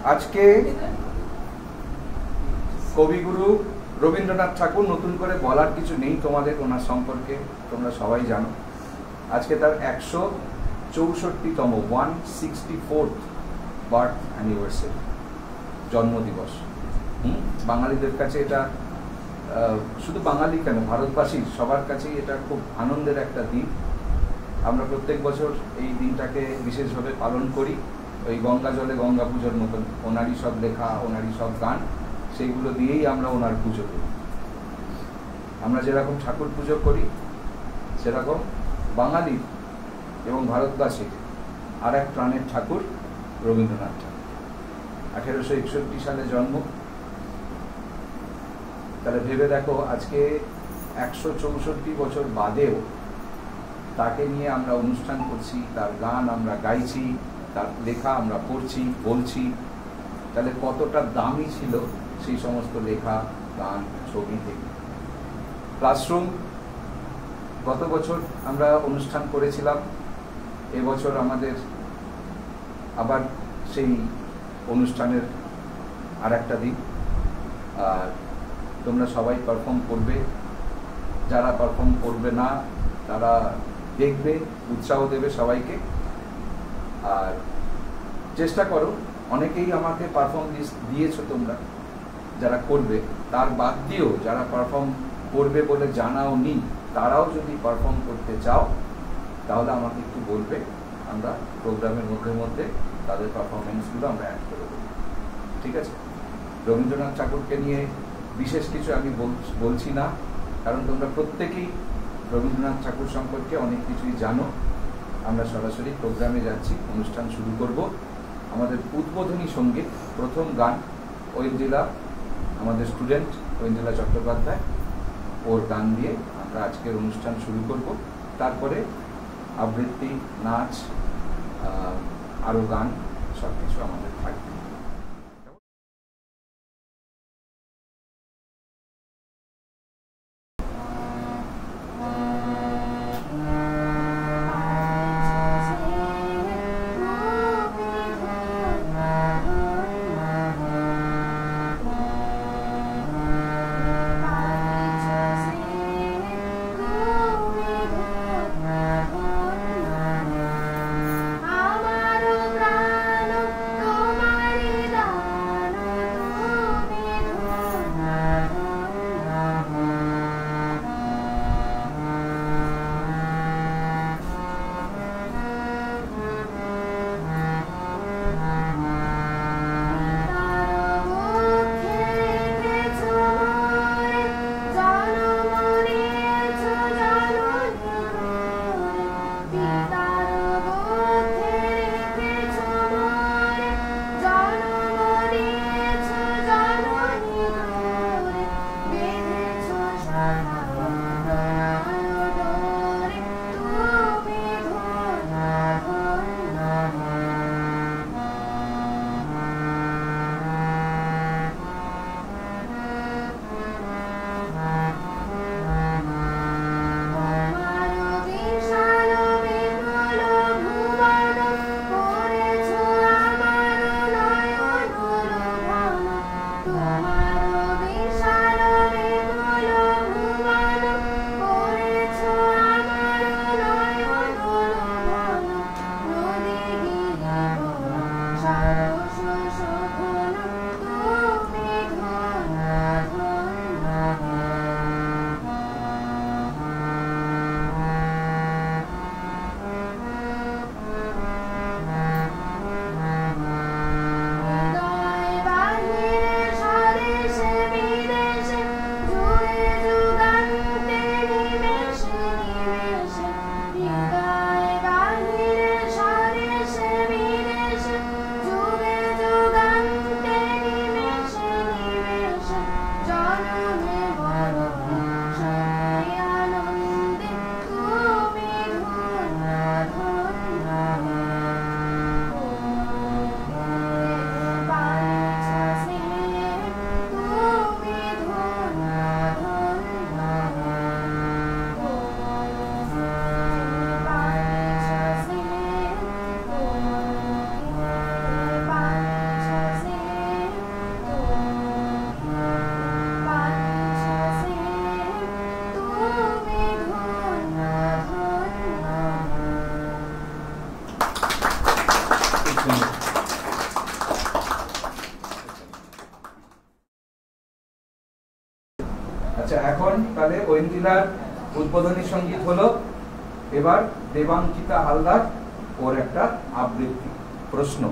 আজকে কবিগুরু রবীন্দ্রনাথ ঠাকুর, নতুন করে বলার কিছু নেই তোমাদের ওনার সম্পর্কে, তোমরা সবাই জানো। আজকে তার 164তম 164th বার্থ অ্যানিভার্সারি, জন্মদিবস। বাঙালিদের কাছে এটা শুধু বাঙালি কেন, ভারতবাসীর সবার কাছেই এটা খুব আনন্দের একটা দিন। আমরা প্রত্যেক বছর এই দিনটাকে বিশেষভাবে পালন করি। ওই গঙ্গা জলে গঙ্গা পুজোর মতন ওনারই সব লেখা, ওনারই সব গান, সেইগুলো দিয়েই আমরা ওনার পুজো করি। আমরা যেরকম ঠাকুর পুজো করি সেরকম বাঙালির এবং ভারতবাসীর আর এক প্রাণের ঠাকুর রবীন্দ্রনাথ ঠাকুর। 1861 সালে জন্ম। তাহলে ভেবে দেখো, আজকে 164 বছর বাদেও তাকে নিয়ে আমরা অনুষ্ঠান করছি, তার গান আমরা গাইছি, তার লেখা আমরা পড়ছি, বলছি। তাহলে কতটা দামি ছিল সেই সমস্ত লেখা, গান, ছবি থেকে। ক্লাসরুম গত বছর আমরা অনুষ্ঠান করেছিলাম, এবছর আমাদের আবার সেই অনুষ্ঠানের আর একটা দিন। আর তোমরা সবাই পারফর্ম করবে, যারা পারফর্ম করবে না তারা দেখবে, উৎসাহ দেবে সবাইকে। আর চেষ্টা করো, অনেকেই আমাকে পারফর্ম দিয়েছো তোমরা যারা করবে, তার বাদ দিয়েও যারা পারফর্ম করবে বলে জানাও নি, তারাও যদি পারফর্ম করতে চাও তাহলে আমাকে একটু বলবে, আমরা প্রোগ্রামের মধ্যে মধ্যে তাদের পারফরমেন্সগুলো আমরা অ্যাড করে দেবো, ঠিক আছে? রবীন্দ্রনাথ ঠাকুরকে নিয়ে বিশেষ কিছু আমি বলছি না, কারণ তোমরা প্রত্যেকেই রবীন্দ্রনাথ ঠাকুর সম্পর্কে অনেক কিছুই জানো। আমরা সরাসরি প্রোগ্রামে যাচ্ছি, অনুষ্ঠান শুরু করব। আমাদের উদ্বোধনী সঙ্গীত, প্রথম গান ঐন্দ্রিলা, আমাদের স্টুডেন্ট ঐন্দ্রিলা চট্টোপাধ্যায়, ওর গান দিয়ে আমরা আজকের অনুষ্ঠান শুরু করব। তারপরে আবৃত্তি, নাচ, আরও গান, সব কিছু আমাদের থাকবে। আমার প্রাণ তোমার আচ্ছা, এখন তাহলে ঐন্দ্রিলার উদ্বোধনী সঙ্গীত হলো। এবার দেবাঙ্কিতা হালদার ওর একটা আবৃত্তি প্রশ্ন।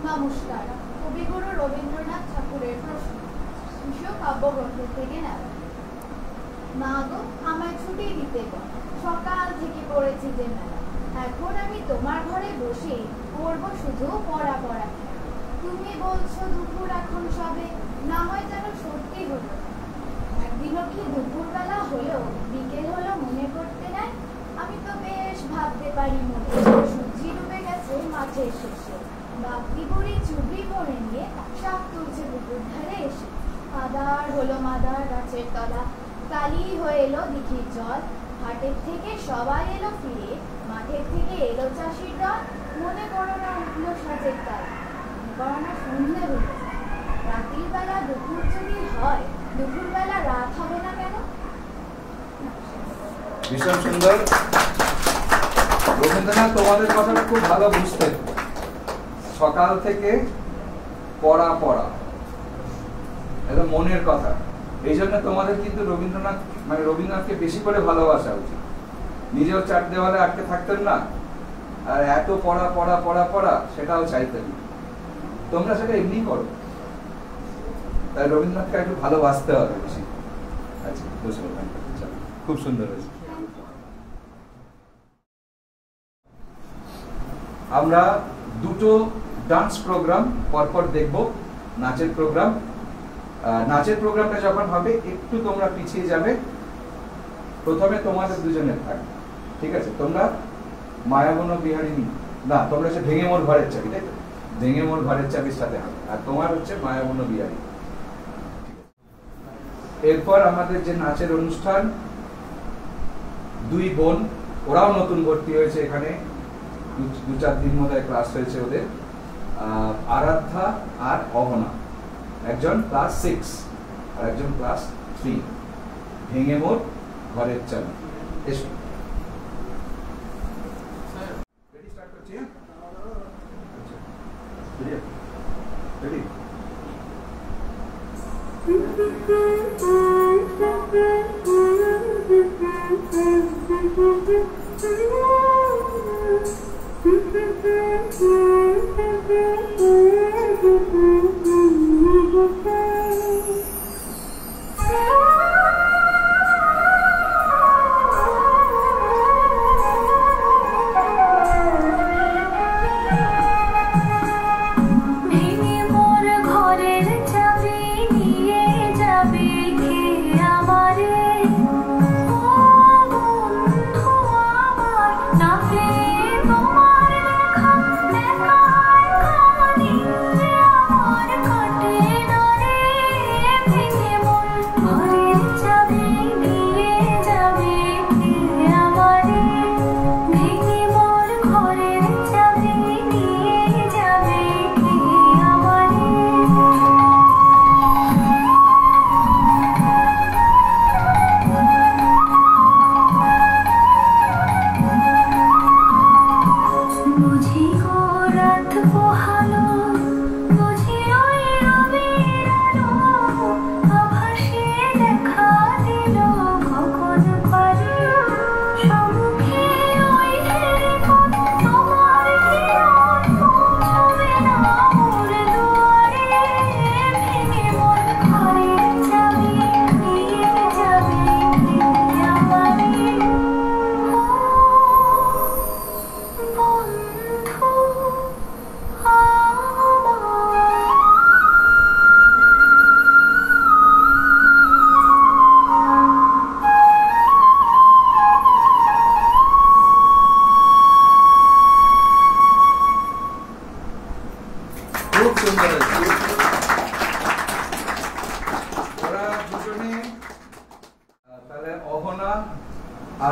নমস্কার। কবিগুরু রবীন্দ্রনাথ ঠাকুরের প্রশ্ন, শিশু কাব্যগ্রন্থ থেকে নেওয়া। মা গো, আমায় ছুটি দিতে বল, সকাল থেকে পড়েছি যে মেলা। এখন আমি তোমার ঘরে বসে পড়বো শুধু পড়া পড়া। তুমি বলছো দুপুর এখন সবে, না হয় যেন সত্যি হলো। একদিনও কি দুপুরবেলা হলো, বিকেল হলো মনে করতে নাই? আমি তো বেশ ভাবতে পারি মনে, সূর্যি ডুবে গেছে মাঠের শেষে। বাপি বুড়ি চুবড়ি করে নিয়ে শাক তুলছে পুকুর ধারে এসে। আদার হলো মাদার গাছের তলা, কালি হয়ে এলো দিঘির জল। হাটের থেকে সবাই এলো ফিরে, মাঠের থেকে এলো চাষির দল। মনে করো না উঠলো সাজের তাল, মনে করো না সন্ধে হলো। রাতের বেলা দুপুর যদি হয়, দুপুর বেলা রাত হবে না কেন? ভীষণ সুন্দর। রবীন্দ্রনাথ তোমাদের কথাটা খুব ভালো বুঝতেন। সকাল থেকে পড়া পড়া, এটা মনের কথা। এই জন্য তোমাদের কিন্তু রবীন্দ্রনাথকে বেশি করে ভালোবাসা উচিত। নিজেও চার দেওয়ালে আটকে থাকতেন না, আর এত পড়া পড়া পড়া পড়া সেটাও চাইতেন। তোমরা সেটা এমনি করো, তাই রবীন্দ্রনাথকে একটু ভালোবাসতে হবে বেশি। আচ্ছা, খুব সুন্দর হয়েছে। আমরা দুটো ডান্স প্রোগ্রাম পরপর দেখব, নাচের প্রোগ্রাম। নাচের প্রোগ্রামটা যখন হবে একটু তোমরা পিছিয়ে যাবে। প্রথমে তোমাদের দুজনের থাকবে, ঠিক আছে? তোমরা মায়াবন বিহারিণী, না তোমরা হচ্ছে ভেঙে মোর ঘরের চাবি, তাই তো? ভেঙে মোর ঘরের চাবির সাথে হবে, আর তোমার হচ্ছে মায়াবন বিহারী। এরপর আমাদের যে নাচের অনুষ্ঠান, দুই বোন, ওরাও নতুন ভর্তি হয়েছে এখানে, দু চার দিন মধ্যে ক্লাস হয়েছে ওদের। আরাধ্যা আর অহনা, একজন ক্লাস 6 আর একজন ক্লাস 3। ভেঙে মোর ঘরের চাবি। এসো, রেডি, স্টার্ট করছি। রেডি?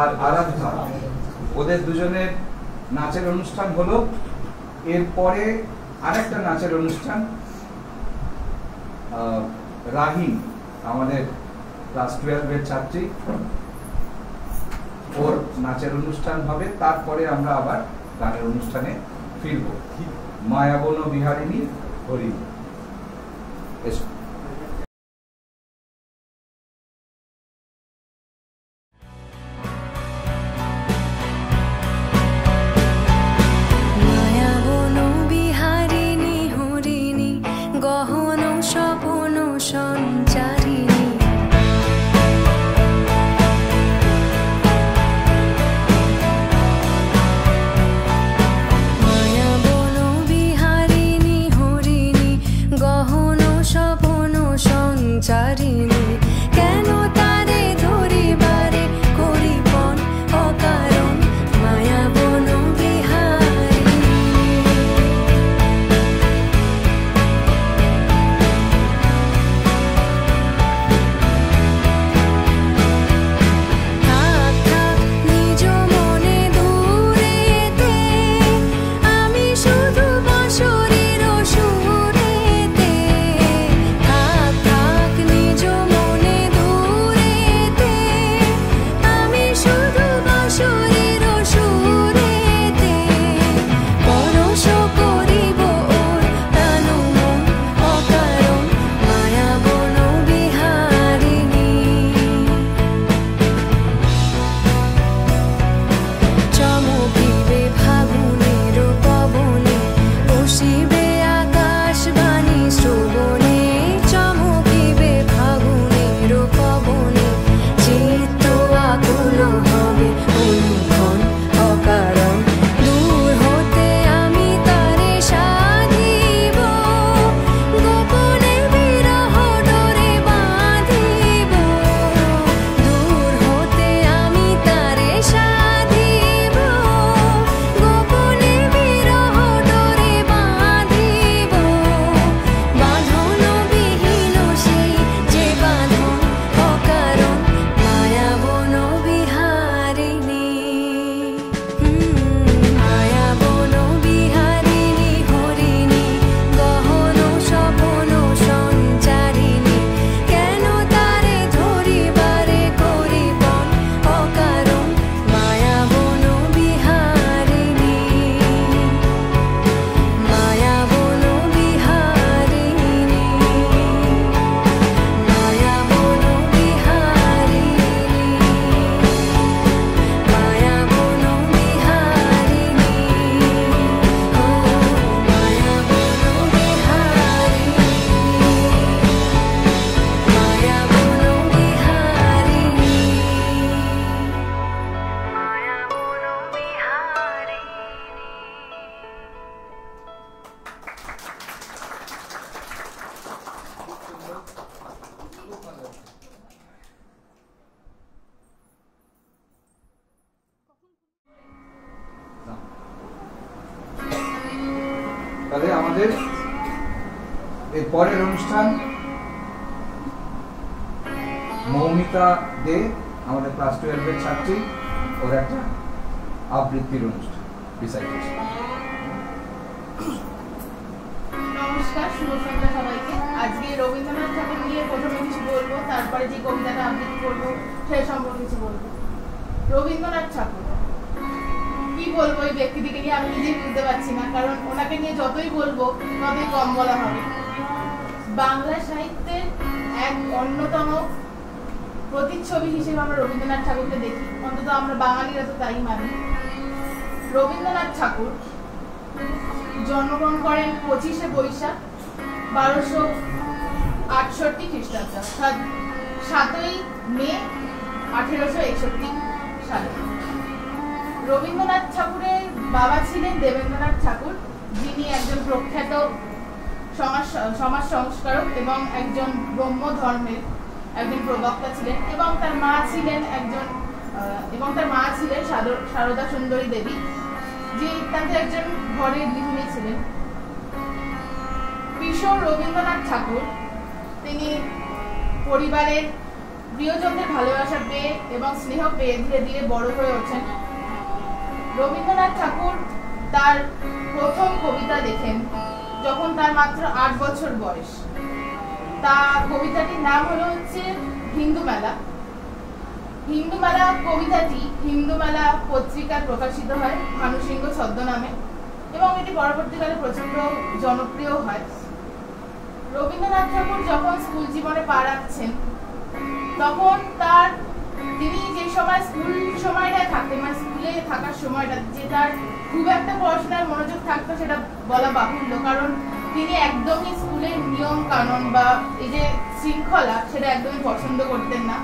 আর আরাধ্যা, ওদের দুজনের নাচের অনুষ্ঠান হলো। এরপরে আরেকটা নাচের অনুষ্ঠান, রাহিম আমাদের ক্লাস 12-এর ছাত্রী, ওর নাচের অনুষ্ঠান হবে। তারপরে আমরা আবার গানের অনুষ্ঠানে ফিরব। মায়াবন বিহারিণী হরি। এসো। গহন স্বপন সঞ্চারিণী মায়াবন বিহারিণী হরিণী গহন স্বপন সঞ্চারিণী কেন তারে ধরিবারে করিপন অকারণ মায়াবন তাহলে আমাদের এই পরের অনুষ্ঠান মৌমিতা দে আমাদের ক্লাস 12 এর ছাত্রী, ওর একটা আবৃত্তির অনুষ্ঠান রিসাইটেশন। নমস্কার, শুভ সন্ধ্যা সবাইকে। আজকে রবীন্দ্রনাথ ঠাকুর নিয়ে প্রথমে কিছু বলবো, তারপরে যে কবিতাটা আবৃত্তি করবো সেই সম্পর্কে কিছু বলবো। রবীন্দ্রনাথ ঠাকুর কি বলবো, এই ব্যক্তিটিকে নিয়ে আমি নিজেই বুঝতে পারছি না, কারণ ওনাকে নিয়ে যতই বলবো ততই কম বলা হবে। বাংলা সাহিত্যের এক অন্যতম প্রতিচ্ছবি হিসেবে আমরা রবীন্দ্রনাথ ঠাকুরকে দেখি, অন্তত আমরা বাঙালিরা তো তাই মানি। রবীন্দ্রনাথ ঠাকুর জন্মগ্রহণ করেন 25শে বৈশাখ 1268 খ্রিস্টাব্দে, অর্থাৎ 7ই মে 1861 সালে। রবীন্দ্রনাথ ঠাকুরের বাবা ছিলেন দেবেন্দ্রনাথ ঠাকুর, যিনি একজন প্রখ্যাত সমাজ সংস্কারক এবং একজন ব্রহ্ম ধর্মের একজন প্রবক্তা ছিলেন, এবং তার মা ছিলেন সারদা সুন্দরী দেবী, যে তাদের একজন ঘরের গৃহিণী ছিলেন। কিশোর রবীন্দ্রনাথ ঠাকুর তিনি পরিবারের প্রিয়জনদের ভালোবাসা পেয়ে এবং স্নেহ পেয়ে ধীরে ধীরে বড় হয়ে ওঠেন। রবীন্দ্রনাথ ঠাকুর তার প্রথম কবিতা লেখেন যখন তার মাত্র 8 বছর বয়স। কবিতাটির নাম হচ্ছে হিন্দু মেলা। হিন্দু মেলা কবিতাটি হিন্দু মেলা পত্রিকায় প্রকাশিত হয় ভানু সিংহ ছদ্মনামে, এবং এটি পরবর্তীকালে প্রচন্ড জনপ্রিয় হয়। রবীন্দ্রনাথ ঠাকুর যখন স্কুল জীবনে পা রাখছেন তখন তিনি যে সময় স্কুল সময়টায় থাকতেন, মানে স্কুলে থাকার সময়টা যে তার খুব একটা পড়াশোনায় মনোযোগ থাকতো সেটা বলা বাহুল্য, কারণ তিনি একদমই স্কুলের নিয়ম কানুন বা এই যে শৃঙ্খলা সেটা একদমই পছন্দ করতেন না।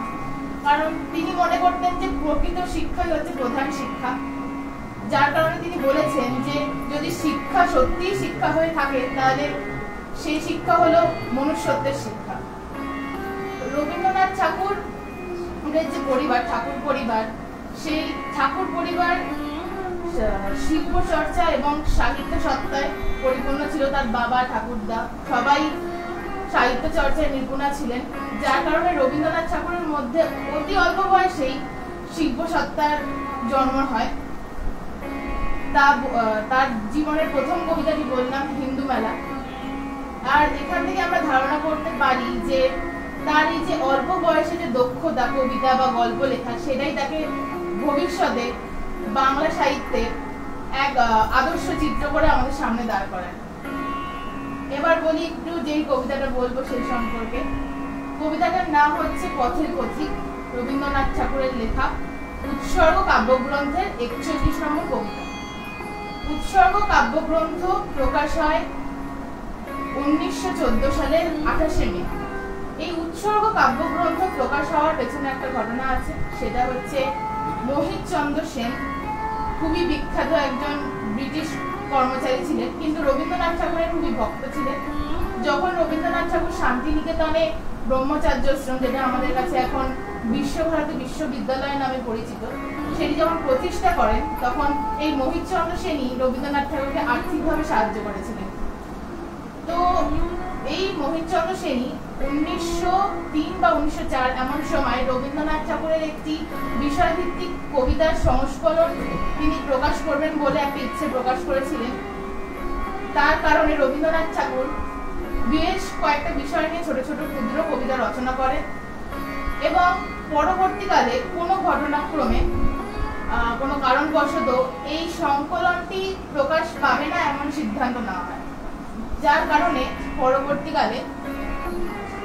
কারণ তিনি মনে করতেন যে প্রকৃত শিক্ষাই হচ্ছে প্রধান শিক্ষা, যার কারণে তিনি বলেছেন যে যদি শিক্ষা সত্যিই শিক্ষা হয়ে থাকে তাহলে সেই শিক্ষা হলো মনুষ্যত্বের শিক্ষা। রবীন্দ্রনাথ ঠাকুরের যে পরিবার, ঠাকুর পরিবার, সেই ঠাকুর পরিবার শিল্প চর্চা এবং সাহিত্য সত্তায় পরিপূর্ণ ছিল। তার বাবা, ঠাকুরদা সবাই সাহিত্য চর্চায় নিপুণা ছিলেন, যার কারণে রবীন্দ্রনাথ ঠাকুরের মধ্যে অতি অল্প বয়সেই শিল্প সত্তার জন্ম হয়। তার জীবনের প্রথম কবিতাটি বললাম হিন্দু মেলা। আর এখান থেকে আমরা ধারণা করতে পারি যে তার এই যে অল্প বয়সে যে দক্ষতা কবিতা বা গল্প লেখা, সেটাই তাকে ভবিষ্যতে বাংলা সাহিত্যে এক আদর্শ চিত্র করে আমাদের সামনে দাঁড় করায়। এবার বলি একটু যেই কবিতাটা বলবো সেই সম্পর্কে। কবিতাটার নাম হচ্ছে পথের পথিক, রবীন্দ্রনাথ ঠাকুরের লেখা, উৎসর্গ কাব্যগ্রন্থের 41 নম্বর কবিতা। উৎসর্গ কাব্যগ্রন্থ প্রকাশ হয় 1914 সালের 28শে মে। এই উৎসর্গ কাব্যগ্রন্থ প্রকাশ হওয়ার পেছনে একটা ঘটনা আছে, সেটা হচ্ছে মোহিত চন্দ্র সেন খুবই বিখ্যাত একজন ব্রিটিশ কর্মচারী ছিলেন, কিন্তু রবীন্দ্রনাথ ঠাকুরের খুবই ভক্ত ছিলেন। যখন রবীন্দ্রনাথ ঠাকুর শান্তিনিকেতনে ব্রহ্মচার্যাশ্রম, যেটা আমাদের কাছে এখন বিশ্বভারতী বিশ্ববিদ্যালয় নামে পরিচিত, সেটি যখন প্রতিষ্ঠা করেন তখন এই মোহিত চন্দ্র সেনই রবীন্দ্রনাথ ঠাকুরকে আর্থিকভাবে সাহায্য করেছিলেন। তো এই মোহিত চন্দ্র সেনই 1903 বা 1904 এমন সময় রবীন্দ্রনাথ ঠাকুরের একটি বিষয়ভিত্তিক কবিতার সংস্করণ তিনি প্রকাশ করবেন বলে একটা ইচ্ছে প্রকাশ করেছিলেন। তার কারণে রবীন্দ্রনাথ ঠাকুর বেশ কয়েকটা বিষয় নিয়ে ছোট ছোট ক্ষুদ্র কবিতা রচনা করেন এবং পরবর্তীকালে কোনো ঘটনাক্রমে কোনো কারণবশত এই সংকলনটি প্রকাশ পাবে না এমন সিদ্ধান্ত নেওয়া হয়, যার কারণে পরবর্তীকালে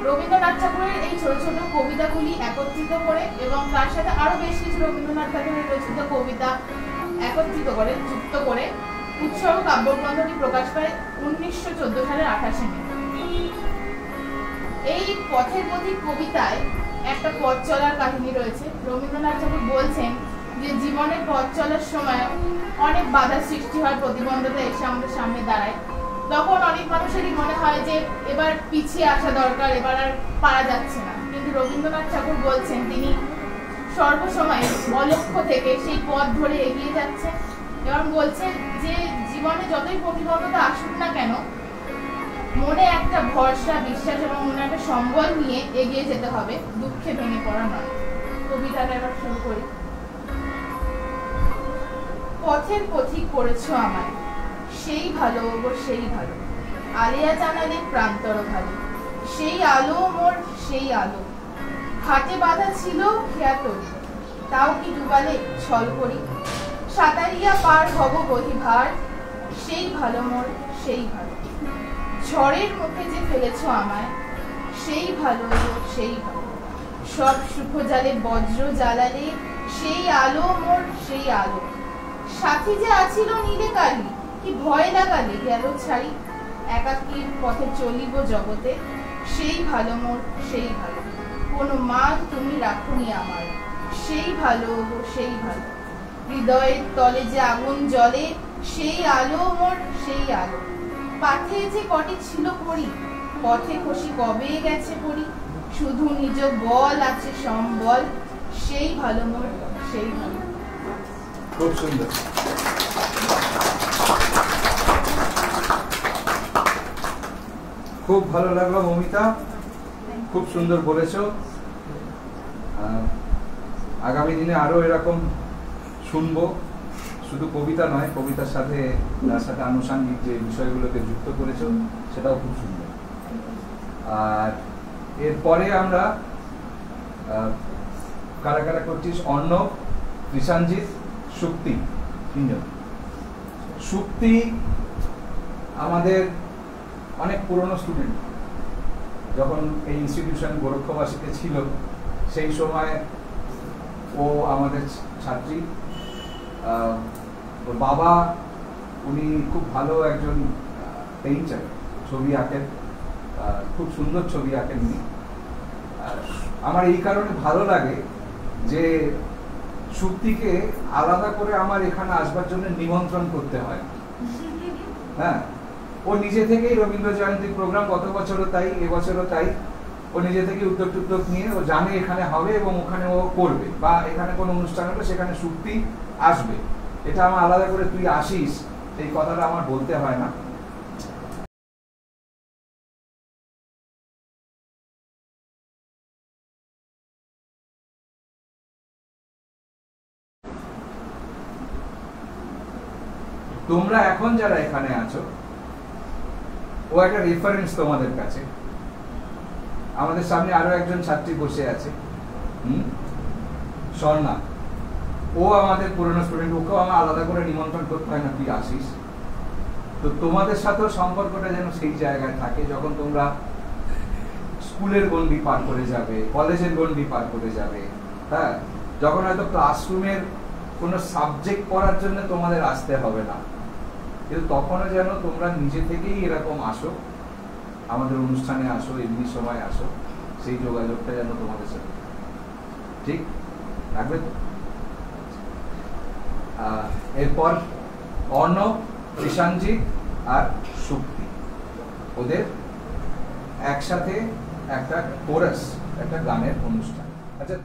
রবীন্দ্রনাথ ঠাকুরের এই ছোট ছোট কবিতাগুলি একত্রিত করে এবং তার সাথে আরো বেশ কিছু রবীন্দ্রনাথ ঠাকুরের রচিত কবিতা একত্রিত করে যুক্ত করে উৎসর্গ কাব্যগ্রন্থটি প্রকাশ পায় 1914 সালের 28শে মে। এই পথের পথিক কবিতায় একটা পথ চলার কাহিনী রয়েছে। রবীন্দ্রনাথ ঠাকুর বলছেন যে জীবনে পথ চলার সময় অনেক বাধা সৃষ্টি হয়, প্রতিবন্ধকতা এসে আমাদের সামনে দাঁড়ায়। তখন অনেক মানুষেরই মনে হয় যে এবার পিছিয়ে আসা দরকার, এবার আর পারা যাচ্ছে না, কিন্তু রবীন্দ্রনাথ ঠাকুর বলছেন তিনি সর্বসময় অলক্ষ্য থেকে সেই পথ ধরে এগিয়ে যাচ্ছেন এবং বলছেন যে জীবনে যতই প্রতিবন্ধকতা আসুক না কেন মনে একটা ভরসা, বিশ্বাস এবং মনে একটা সম্বল নিয়ে এগিয়ে যেতে হবে, দুঃখে ভেঙে পড়া নয়। কবিতাটা এবার শুরু করি। পথের পথিক করেছো আমায়, সেই ভালো গো সেই ভালো, আলিয়া জানালে প্রান্তর ভালো, সেই আলো মোর সেই আলো, ঘাটে বাঁধা ছিল খেয়া তরি, তাও কি ডুবালে ছল করি, সাঁতারিয়া পার হব বহিভার, সেই ভালো মোর সেই ভালো, ঝড়ের মুখে যে ফেলেছো আমায়, সেই ভালো সেই ভালো, সব সুখ জালে বজ্র জ্বালালে, সেই আলো মোর সেই আলো, সাথী যে আছিল নীলে কালি, কি ভয় লাগালে গেল ছাড়ি, একাকীর পথে চলিব জগতে, সেই ভালো মোর সেই ভালো, কোনো মান তুমি রাখুনি আমার, সেই ভালো সেই ভালো, হৃদয়ের তলে যে আগুন জ্বলে, সেই আলো মোর সেই আলো, পাথে যে কটি ছিল পড়ি, পথে খসি কবে গেছে পড়ি, শুধু নিজ বল আছে সম্বল, সেই ভালো মোর সেই ভালো। খুব সুন্দর। খুব ভালো লাগলো মমিতা, খুব সুন্দর বলেছো। আগামী দিনে আরো এরকম শুনবো, শুধু কবিতা নয়, কবিতার সাথে তার সাথে আনুষঙ্গিক যে বিষয়গুলোকে যুক্ত করেছো সেটাও খুব সুন্দর। আর এরপরে আমরা কারা কারা করছিস, অর্ণব, কৃষাঞ্জিত, সুক্তি, তিনজন। সুক্তি আমাদের অনেক পুরনো স্টুডেন্ট, যখন এই ইনস্টিটিউশন গোরক্ষবাসীতে ছিল সেই সময় ও আমাদের ছাত্রী। ওর বাবা উনি খুব ভালো একজন পেইন্টার, ছবি আঁকেন, খুব সুন্দর ছবি আঁকেন উনি। আমার এই কারণে ভালো লাগে যে সুপ্তিকে আলাদা করে আমার এখানে আসবার জন্য নিমন্ত্রণ করতে হয়। হ্যাঁ, ও নিজে থেকেই রবীন্দ্র জয়ন্তীর প্রোগ্রাম গত বছরও তাই, এবছরও তাই, ও নিজে থেকে উদ্যোগ নিয়ে ও জানে এখানে হবে এবং ওখানে ও করবে, বা এখানে কোনো অনুষ্ঠান হলে সেখানে সুপ্তি আসবে। এটা আমার আলাদা করে তুই আসিস এই কথাটা আমার বলতে হয় না। তোমরা এখন যারা এখানে আছো, ও একটা রেফারেন্স তোমাদের কাছে। আমাদের সামনে আরো একজন ছাত্রী বসে আছে, স্বর্ণা, ও আমাদের পুরনো স্টুডেন্ট, ওকেও আমার আলাদা করে নিমন্ত্রণ করতে হয় না, তুই আসিস। তো তোমাদের সাথেও সম্পর্কটা যেন সেই জায়গায় থাকে যখন তোমরা স্কুলের গণ্ডি পার করে যাবে, কলেজের গণ্ডি পার করে যাবে। হ্যাঁ, যখন হয়তো ক্লাসরুমের কোনো সাবজেক্ট পড়ার জন্য তোমাদের আসতে হবে না, কিন্তু তখনও যেন তোমরা নিজে থেকেই এরকম আসো, আমাদের অনুষ্ঠানে আসো, এমনি সময় আসো, সেই যোগাযোগটা যেন তোমাদের সাথে ঠিক রাখবে। এরপর অর্ণব, কৃষাণজিৎ আর সুপ্তি, ওদের একসাথে একটা কোরাস, একটা গানের অনুষ্ঠান। আচ্ছা,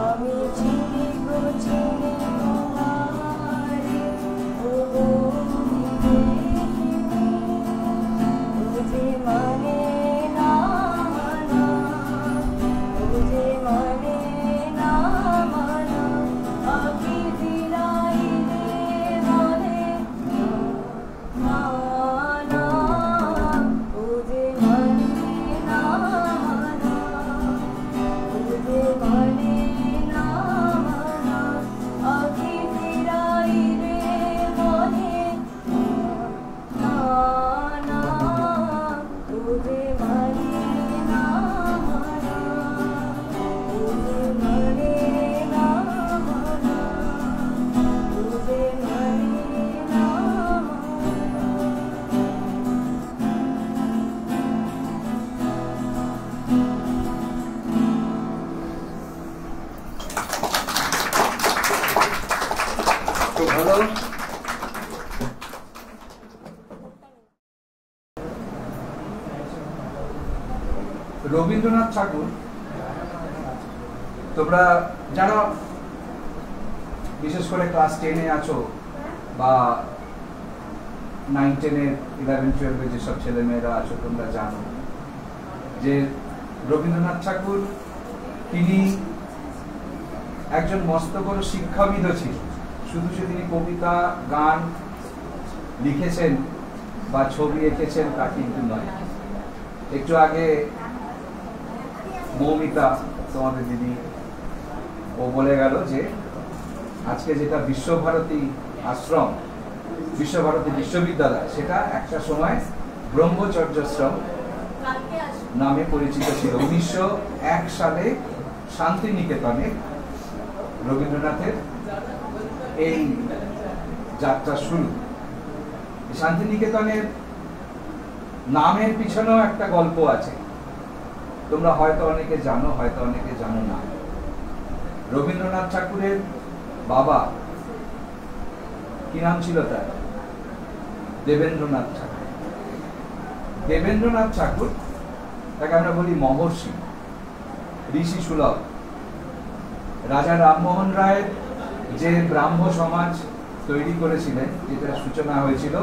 আমি চিনি গো চিনি তোমারে ও বুঝে মানে না মানা বুঝে মানে না মানা আখি দিলাইলে বলে না না বুঝে মানে না মানা বুঝে মানে না মানা আখি দিলাইলে বলে না না বুঝে মানে না মানা বুঝে মানে না মানা বুঝে মানে না খুব ভালো। রবীন্দ্রনাথ ঠাকুর, তোমরা যারা বিশেষ করে ক্লাস 10-এ আছো বা 9, 10-এর 11, 12-এ যেসব ছেলেমেয়েরা আছো, তোমরা জানো যে রবীন্দ্রনাথ ঠাকুর তিনি একজন মস্ত বড় শিক্ষাবিদও ছিলেন। শুধু যে তিনি কবিতা গান লিখেছেন বা ছবি এঁকেছেন তা কিন্তু নয়। একটু আগে মৌমিতা তোমাদের দিদি ও বলে গেল যে আজকে যেটা বিশ্বভারতী আশ্রম, বিশ্বভারতী বিশ্ববিদ্যালয়, সেটা একটা সময় ব্রহ্মচর্যাশ্রম নামে পরিচিত ছিল। 1901 সালে শান্তিনিকেতনে রবীন্দ্রনাথের এই যাত্রা শুরু। শান্তিনিকেতনের নামের পিছনেও একটা গল্প আছে, তোমরা হয়তো অনেকে জানো, হয়তো অনেকে জানো না। রবীন্দ্রনাথ ঠাকুরের বাবা কি নাম ছিল তার? দেবেন্দ্রনাথ ঠাকুর। দেবেন্দ্রনাথ ঠাকুর, তাকে আমরা বলি মহর্ষি, ঋষি সুলভ। রাজা রামমোহন রায়ের যে ব্রাহ্ম সমাজ তৈরি করেছিলেন, যেটা সূচনা হয়েছিল,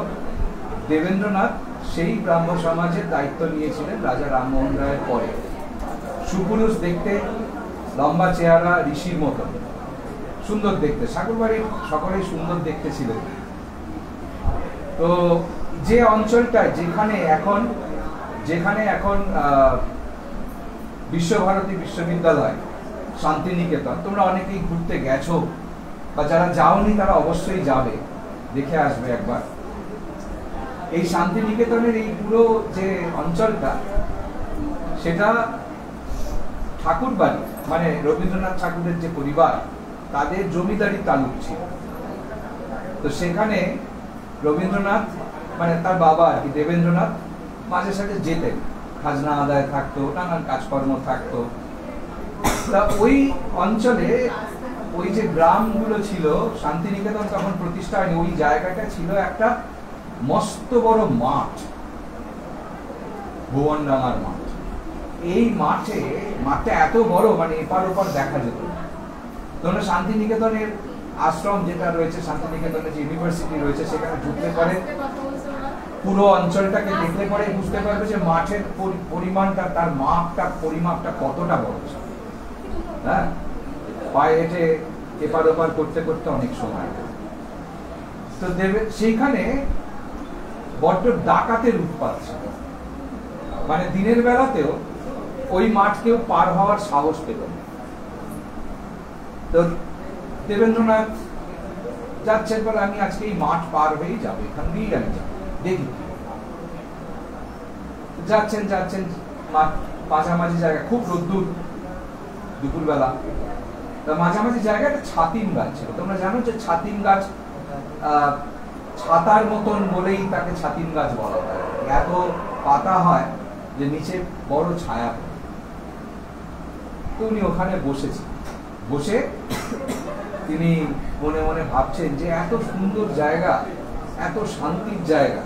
দেবেন্দ্রনাথ সেই ব্রাহ্ম সমাজের দায়িত্ব নিয়েছিলেন রাজা রামমোহন রায়ের পরে। সুপুরুষ দেখতে, লম্বা চেহারা, ঋষির মতো, সুন্দর দেখতে, ঠাকুরবাড়ির সকলেই সুন্দর দেখতে ছিল। তো যে অঞ্চলটায় যেখানে এখন বিশ্বভারতী বিশ্ববিদ্যালয়, শান্তিনিকেতন, তোমরা অনেকেই ঘুরতে গেছো বা যারা যাওনি তারা অবশ্যই যাবে, দেখে আসবে একবার। এই শান্তিনিকেতনের এই পুরো যে অঞ্চলটা, সেটা ঠাকুরবাড়ি মানে রবীন্দ্রনাথ ঠাকুরের যে পরিবার, তাদের জমিদারি তালুক ছিল। তো সেখানে রবীন্দ্রনাথ মানে তার বাবা আর কি, দেবেন্দ্রনাথ মাঝে সাঝে যেতেন, খাজনা আদায় থাকতো, নানান কাজকর্ম থাকতো। তা ওই অঞ্চলে ওই যে গ্রামগুলো ছিল, শান্তিনিকেতন তখন প্রতিষ্ঠা হয়নি, ওই জায়গাটা ছিল একটা মস্ত বড় মাঠ, ভুবনডাঙ্গার মাঠ। এই মাঠটা এত বড়, মানে এপার ওপার দেখা যেত। তোমরা শান্তিনিকেতনের আশ্রম যেটা রয়েছে, শান্তিনিকেতনের যে ইউনিভার্সিটি রয়েছে, সেখানে ঢুকলে পরে পুরো অঞ্চলটাকে দেখলে পরে বুঝতে পারবে যে মাঠের পরিমাণটা, তার পরিমাপটা কতটা বড়। হ্যাঁ, পায়ে হেঁটে এপার ওপার করতে করতে অনেক সময়। তো সেইখানে বড্ড ডাকাতের উৎপাত ছিল, মানে দিনের বেলাতেও ওই মাঠ কেউ পার হওয়ার সাহস পেল না। তো দেবেন্দ্রনাথ যাচ্ছেন, বলে আমি আজকে এই মাঠ পার হয়েই যাবো, এখান দিয়েই আমি যাবো, দেখি। যাচ্ছেন মাঝামাঝি জায়গা, খুব রোদ্দুর দুপুরবেলা। তা মাঝামাঝি জায়গায় একটা ছাতিম গাছ ছিল। তোমরা জানো যে ছাতিম গাছ ছাতার মতন বলেই তাকে ছাতিম গাছ বলা হয়। এত পাতা হয় যে নিচে বড় ছায়া। তো উনি ওখানে বসে তিনি মনে মনে ভাবছেন যে এত সুন্দর জায়গা, এত শান্তির জায়গা,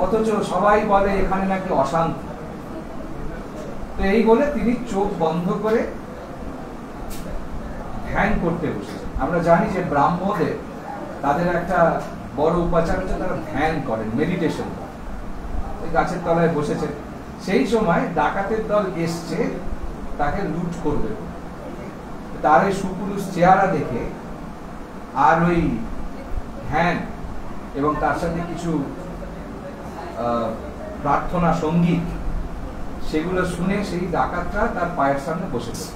অথচ সবাই বলে এখানে নাকি অশান্তি। তো এই বলে তিনি চোখ বন্ধ করে ধ্যান করতে বসেছেন। আমরা জানি যে ব্রাহ্মণদের তাদের একটা বড় উপাচার হচ্ছে তারা ধ্যান করেন, মেডিটেশন করেন। ওই গাছের তলায় বসেছেন। সেই সময় ডাকাতের দল এসছে তাকে লুট করবে। তার ওই সুপুরুষ চেহারা দেখে আর ওই ধ্যান এবং তার সাথে কিছু প্রার্থনা সঙ্গীত, সেগুলো শুনে সেই ডাকাতরা তার পায়ের সামনে বসে পড়েছে।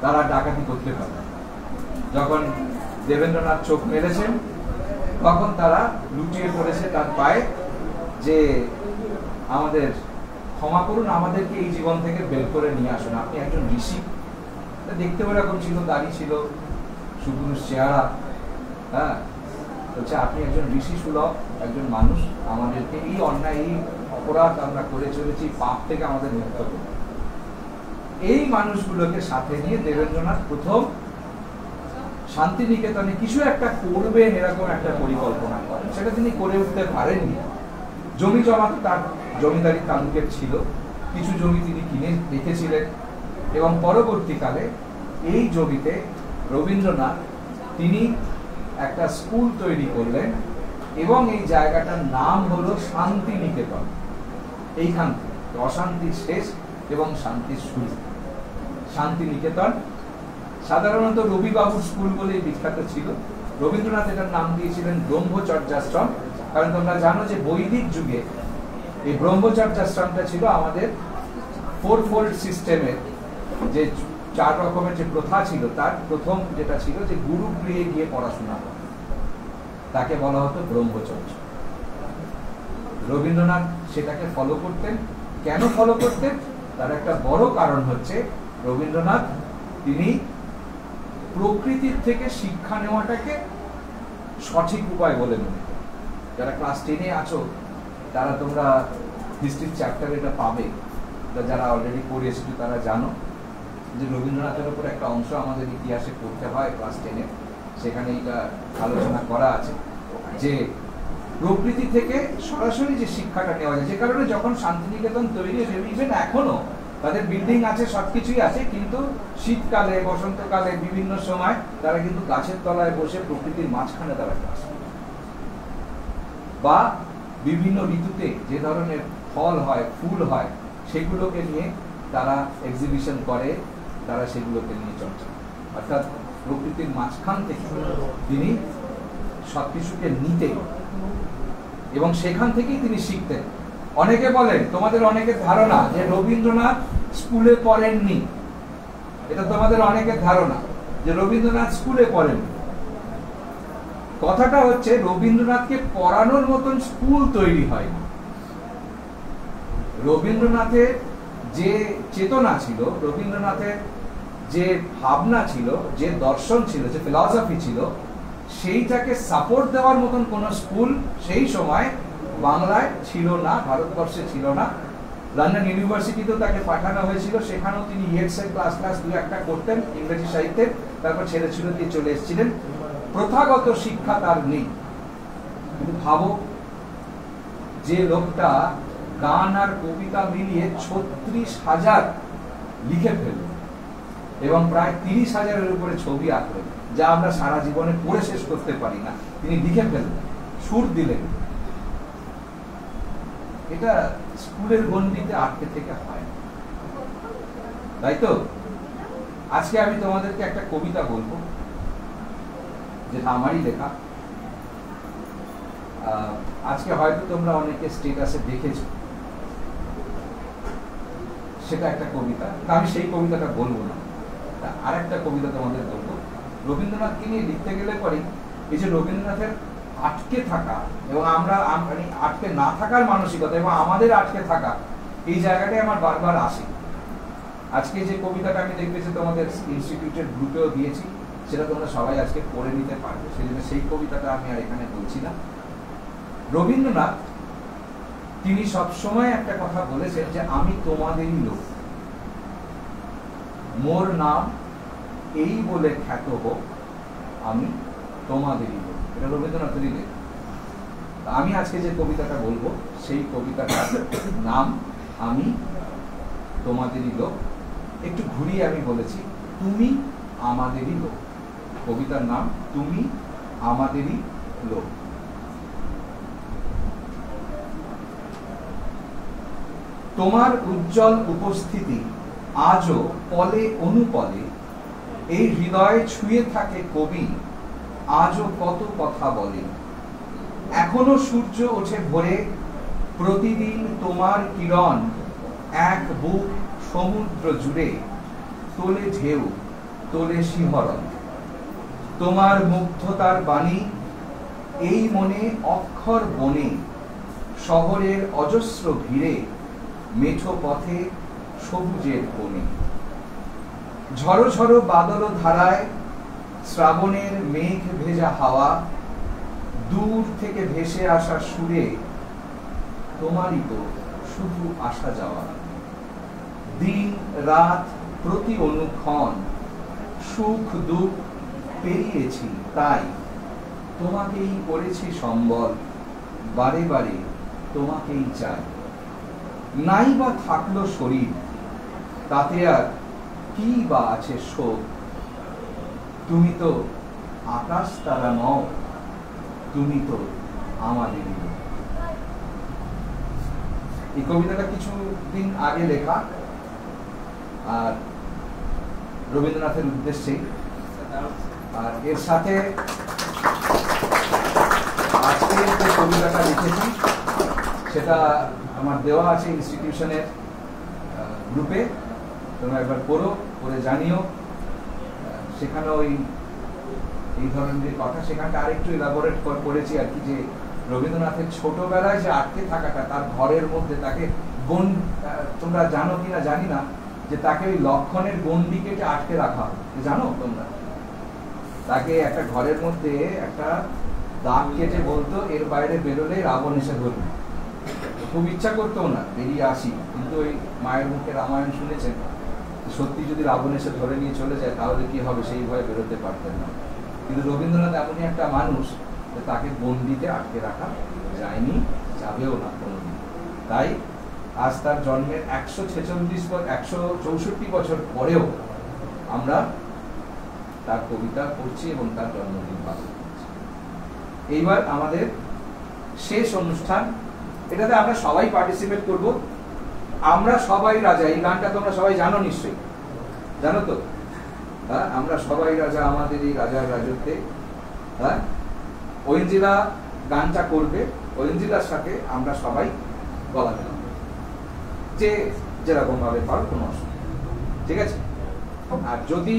তারা ডাকাতি করতে পারে। যখন দেবেন্দ্রনাথ চোখ মেলেছেন তখন তারা লুটিয়ে পড়েছে তার পায়ে, যে আমাদের ক্ষমা করুন, আমাদেরকে এই জীবন থেকে বের করে নিয়ে আসুন, আপনি একজন ঋষি। দেখতে ওরকম ছিল, দাড়ি ছিল, সুপুরুষ চেহারা। হ্যাঁ, বলছে আপনি একজন ঋষি সুলভ একজন মানুষ, আমাদেরকে এই অন্যায়, এই অপরাধ আমরা করে চলেছি, পাপ থেকে আমাদের মুক্ত করুন। এই মানুষগুলোকে সাথে নিয়ে দেবেন্দ্রনাথ প্রথম শান্তিনিকেতনে কিছু একটা করবেন এরকম একটা পরিকল্পনা করেন। সেটা তিনি করে উঠতে পারেননি। জমি জমা তো তার জমিদারি তালুকের ছিল, কিছু জমি তিনি কিনে রেখেছিলেন এবং পরবর্তীকালে এই জমিতে রবীন্দ্রনাথ তিনি একটা স্কুল তৈরি করলেন এবং এই জায়গাটার নাম হলো শান্তিনিকেতন। এইখান থেকে অশান্তির শেষ এবং শান্তির শুরু। শান্তিনিকেতন সাধারণত রবিবাবুর স্কুল বলেই বিখ্যাত ছিল। রবীন্দ্রনাথ এটার নাম দিয়েছিলেন ব্রহ্মচর্যাশ্রম, কারণ তোমরা জানো যে বৈদিক যুগে এই ব্রহ্মচর্যাশ্রমটা ছিল আমাদের ফোরফোল্ড সিস্টেমের যে 4 রকমের যে প্রথা ছিল, তার প্রথম যেটা ছিল যে গুরু গৃহে গিয়ে পড়াশোনা করা, তাকে বলা হতো ব্রহ্মচর্য। রবীন্দ্রনাথ সেটাকে ফলো করতেন। কেন ফলো করতেন? তার একটা বড় কারণ হচ্ছে রবীন্দ্রনাথ তিনি প্রকৃতির থেকে শিক্ষা নেওয়াটাকে সঠিক উপায় বলে মনে করেন। যারা ক্লাস 10-এ আছো তারা তোমরা হিস্ট্রির চ্যাপ্টারে এটা পাবে, যারা অলরেডি পড়ে এসেছো তারা জানো যে রবীন্দ্রনাথের উপর একটা অংশ আমাদের ইতিহাসে পড়তে হয় ক্লাস 10-এ, সেখানে এটা আলোচনা করা আছে যে প্রকৃতি থেকে সরাসরি যে শিক্ষাটা নেওয়া যায়। যে কারণে যখন শান্তিনিকেতন তৈরি হয়েছে, ইভেন এখনো তাদের বিল্ডিং আছে, সবকিছুই আছে, কিন্তু শীতকালে বসন্তকালে বিভিন্ন সময় তারা কিন্তু গাছের তলায় বসে প্রকৃতির মাঝখানে তারা ক্লাস করে, বা বিভিন্ন ঋতুতে যে ধরনের ফল হয়, ফুল হয়, সেগুলোকে নিয়ে তারা এক্সিবিশন করে, তারা সেগুলোকে নিয়ে চর্চা। অর্থাৎ প্রকৃতির মাঝখান থেকে তিনি সবকিছুকে নিতেন এবং সেখান থেকেই তিনি শিখতেন। অনেকে বলেন, তোমাদের অনেকের ধারণা যে রবীন্দ্রনাথ স্কুলে পড়েননি। এটা তোমাদের অনেকের ধারণা যে রবীন্দ্রনাথ স্কুলে পড়েননি। কথাটা হচ্ছে রবীন্দ্রনাথকে পড়ানোর মতন স্কুল তৈরি হয়নি। রবীন্দ্রনাথের যে চেতনা ছিল, রবীন্দ্রনাথের যে ভাবনা ছিল, যে দর্শন ছিল, যে ফিলসফি ছিল, সেইটাকে সাপোর্ট দেওয়ার মতন কোন স্কুল সেই সময় বাংলায় ছিল না, ভারতবর্ষে ছিল না। লন্ডন ইউনিভার্সিটিতেও তাকে পাঠানো হয়েছিল, সেখানেও তিনি ইয়েটসের ক্লাস 2-1টা করতেন ইংরেজি সাহিত্যের, তারপর ছেড়ে দিয়ে চলে এসেছিলেন। প্রথাগত শিক্ষা তার নেই। কিন্তু ভাবো, যে লোকটা গান আর কবিতা মিলিয়ে 36,000 লিখে ফেলল এবং প্রায় 30,000-এর উপরে ছবি আঁকলেন, যা আমরা সারা জীবনে পড়ে শেষ করতে পারি না, তিনি লিখে ফেললেন, সুর দিলেন। এটা স্কুলের গণ্ডিতে আটকে থেকে হয়, তাই তো? আজকে আমি তোমাদেরকে একটা কবিতা বলবো, যেটা আমারই লেখা। আজকে হয়তো তোমরা অনেকে স্টেটাসে দেখেছো, সেটা একটা কবিতা। আমি সেই কবিতাটা বলবো না, আর একটা কবিতা তোমাদের বলবো। রবীন্দ্রনাথকে নিয়ে লিখতে গেলে পরে এই যে রবীন্দ্রনাথের আটকে থাকা এবং আমরা আটকে না থাকার মানসিকতা এবং আমাদের আটকে থাকা, এই জায়গাটাই আমার বারবার আসে। আজকে যে কবিতাটা আমি দেখতেছি তোমাদের ইনস্টিটিউটের গ্রুপেও দিয়েছি, সেটা তোমরা সবাই আজকে পড়ে নিতে পারবে, সেই জন্য সেই কবিতাটা আমি আর এখানে বলছি না। রবীন্দ্রনাথ তিনি সবসময় একটা কথা বলেছেন যে আমি তোমাদেরই লোক, মোর নাম এই বলে খ্যাত হোক, আমি তোমাদেরই লোক। এটা রবীন্দ্রনাথেরই লেখা। আমি আজকে যে কবিতাটা বলবো সেই কবিতাটার নাম আমি তোমাদেরই লোক। একটু ঘুরিয়ে আমি বলেছি, তুমি আমাদেরই লোক। কবিতার নাম তুমি আমাদেরই লোক। তোমার উজ্জ্বল উপস্থিতি আজও পলে অনুপলে এই হৃদয়ে ছুঁয়ে থাকে কবি, আজও কত কথা বলে। এখনো সূর্য ওঠে ভোরে, প্রতিদিন তোমার কিরণ এক বুক সমুদ্র জুড়ে তোলে ঢেউ, তোলে শিহরণ। তোমার মুগ্ধতার বাণী এই মনে অক্ষর বনে, শহরের অজস্র ভিড়ে মেঠো পথে সবুজের কোণে। ঝড়ো ঝড়ো বাদল ধারায় শ্রাবণের মেঘ ভেজা হাওয়া, দূর থেকে ভেসে আসা সুরে তোমারই তো শুধু আসা যাওয়া। দিন রাত প্রতি অনুক্ষণ সুখ দুঃখ পেরিয়েছি, তাই তোমাকেই করেছি সম্বল, বারে বারে তোমাকেই চাই। নাই বা থাকলো শরীর, তাতে আর কি বা আছে শোক, তুমি তো আকাশ তারা নও, তুমি তো আমাদের। এই কবিতাটা কিছুদিন আগে লেখা, আর রবীন্দ্রনাথের উদ্দেশ্যে। আর এর সাথে আজকে যে কবিতাটা লিখেছি সেটা আমার দেওয়া আছে ইনস্টিটিউশনের গ্রুপে, তোমরা একবার পড়ো, পড়ে জানিও। সেখানে এই ধরনের কথা সেখানটা আরেকটু এলাবোরেট করেছি আর কি, যে রবীন্দ্রনাথের ছোটবেলায় যে আটকে থাকাটা, তার ঘরের মধ্যে তাকে তোমরা জানো কিনা জানি না, যে তাকে ওই লক্ষণের গন্ডি কেটে আটকে রাখা হয়, জানো তোমরা? তাকে একটা ঘরের মধ্যে একটা দাগ কেটে বলতো এর বাইরে বেরোলে রাবণ এসে ধরবে। খুব ইচ্ছা করতো না বেরিয়ে আসি, কিন্তু ওই মায়ের মুখে রামায়ণ শুনেছেন, সত্যি যদি রাবণ এসে ধরে নিয়ে চলে যায় তাহলে কি হবে, সেই ভয়ে বেরোতে পারতেন না। কিন্তু রবীন্দ্রনাথ এমনই একটা মানুষ, তাকে গন্ডিতে আটকে রাখা যায়নি, যাবেও না কোনোদিন। তাই আজ তার জন্মের 164 বছর পরেও আমরা তার কবিতা পড়ছি এবং তার জন্মদিন পালন করছি। এইবার আমাদের শেষ অনুষ্ঠান, এটাতে আমরা সবাই পার্টিসিপেট করব। আমরা সবাই রাজা, এই গানটা তোমরা সবাই জানো নিশ্চয়ই, জানো তো? হ্যাঁ, আমরা সবাই রাজা আমাদের এই রাজার রাজত্বে। হ্যাঁ, ঐন্দ্রিলা গানটা করবে, ঐন্দ্রিলার সাথে আমরা সবাই গলা দিলাম, যে যেরকম ভাবে পারো, কোনো অসুবিধা, ঠিক আছে? আর যদি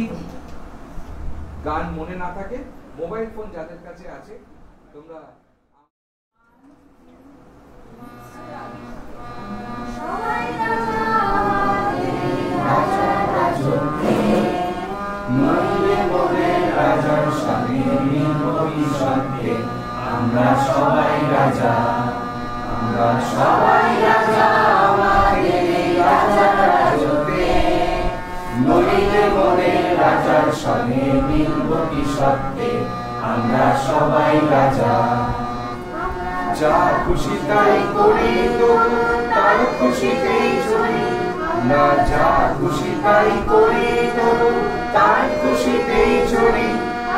গান মনে না থাকে, মোবাইল ফোন যাদের কাছে আছে তোমরা আমরা সবাই রাজা, আমরা সবাই রাজা আমাদের এই রাজার রাজত্বে, নইলে মোরে রাজার সনে মিলব কি সত্যে, আমরা সবাই রাজা। যা খুশি তাই করি তবু তার খুশিতেই চলি, আমরা যা খুশি তাই করি তবু তার খুশিতেই চলি।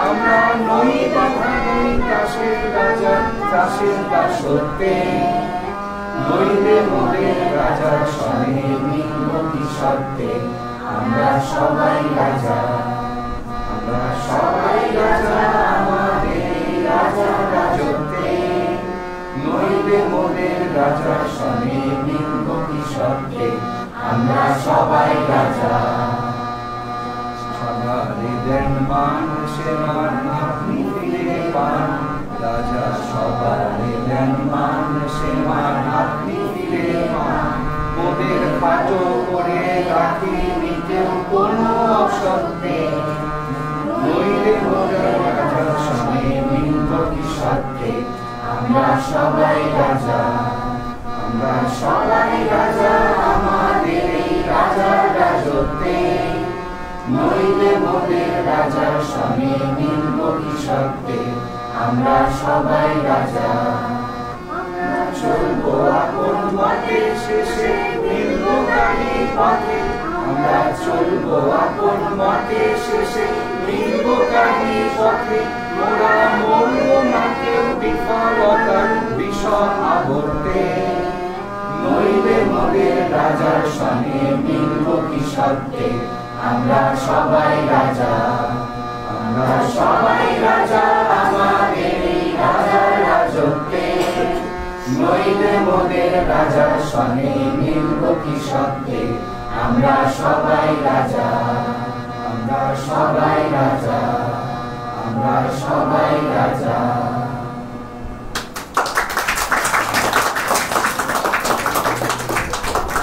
আমরা নই বাধা, নই দাসের রাজা, দাসের দাসত্বে, নইলে মোদের রাজার সনে মিলব কি সত্যে, আমরা সবাই রাজা, আমরা সবাই রাজা আমাদের রাজার রাজত্বে, নইলে মোদের রাজার সনে মিলব কি সত্যে, আমরা সবাই রাজা। সবারে দেন মান, সে মান আপনি ফিরে পান, রাজা সবারে দেন মান, সে মান আপনি ফিরে পান। মোদের খাটো করে রাখিনি কেউ কোনো অসত্যে, নইলে মোদের রাজার সনে মিলব কি সত্যে, আমরা সবাই রাজা, আমরা সবাই রাজা আমাদের এই রাজার রাজত্বে, নইলে মোদের রাজার সনে মিলব কি সত্যে, আমরা সবাই রাজা। আমরা চলবো আপন পথে, শেষে মিলব তারই পথে, শনে মিলব কি সত্যে আমরা সবাই রাজা, আমরা সবাই রাজা আমাদের এই রাজার রাজত্বে, নইলে মোদের রাজার শনে মিলব কি সত্যে আমরা সবাই রাজা, আমরা সবাই রাজা, আমরা সবাই রাজা।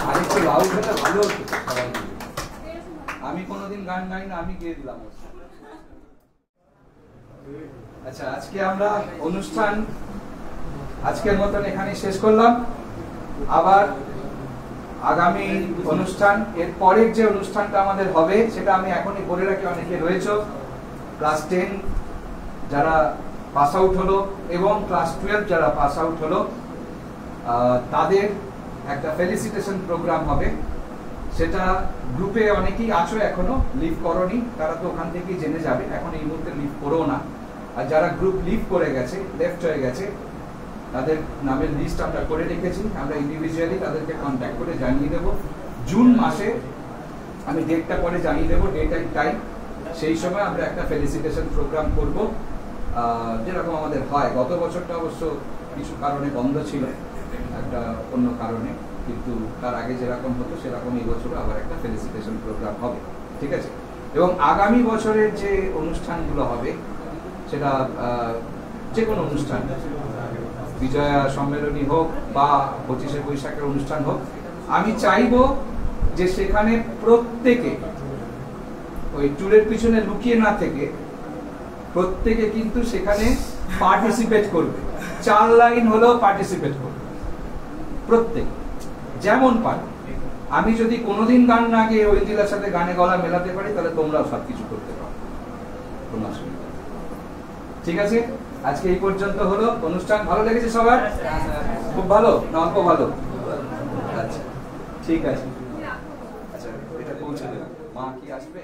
আরেকটু লাউড হলে ভালো হতো সবাই মিলে। আমি কোনোদিন গান গাই না, আমি গেয়ে দিলাম। আচ্ছা, আজকে আমরা অনুষ্ঠান আজকের মতন এখানে শেষ করলাম। আবার আগামী অনুষ্ঠান, এর পরের যে অনুষ্ঠানটা আমাদের হবে সেটা আমি এখনই বলে রাখি, অনেকে রয়েছে ক্লাস 10 যারা পাস আউট হলো এবং ক্লাস 12 যারা পাস আউট হলো, তাদের একটা ফেলিসিটেশন প্রোগ্রাম হবে। সেটা গ্রুপে অনেকেই আছো, এখনো লিভ করোনি, তারা তো ওখান থেকেই জেনে যাবে, এখন এই মুহূর্তে লিভ করো না। আর যারা গ্রুপ লিভ করে গেছে, লেফট হয়ে গেছে, তাদের নামের লিস্ট আমরা করে রেখেছি, আমরা ইন্ডিভিজুয়ালি তাদেরকে কন্ট্যাক্ট করে জানিয়ে দেবো। জুন মাসে আমি ডেটটা পরে জানিয়ে দেবো, ডেট অ্যান্ড টাইম। সেই সময় আমরা একটা ফেলিসিটেশন প্রোগ্রাম করব, যেরকম আমাদের হয়। গত বছরটা অবশ্য কিছু কারণে বন্ধ ছিল, একটা অন্য কারণে, কিন্তু তার আগে যেরকম হতো সেরকম এই বছরও আবার একটা ফেলিসিটেশন প্রোগ্রাম হবে, ঠিক আছে? এবং আগামী বছরের যে অনুষ্ঠানগুলো হবে সেটা যে কোনো অনুষ্ঠান, বিজয়া সম্মেলনী হোক বা 25শে বৈশাখের অনুষ্ঠান হোক, আমি চাইবো যে সেখানে প্রত্যেকে ওই ট্যুরের পিছনে লুকিয়ে না থেকে প্রত্যেকে কিন্তু সেখানে পার্টিসিপেট করবে। 4 লাইন হলেও পার্টিসিপেট করবে প্রত্যেক, যেমন পারো। আমি যদি কোনোদিন গান না গিয়ে ঐদিলার সাথে গানে গলা মেলাতে পারি, তাহলে তোমরাও সবকিছু করতে পারো, কোনো অসুবিধা। ঠিক আছে, আজকে এই পর্যন্ত হলো অনুষ্ঠান। ভালো লেগেছে সবার? খুব ভালো না অল্প ভালো? আচ্ছা, ঠিক আছে। আচ্ছা, এটা পৌঁছে দেবেন। মা কি আসবে?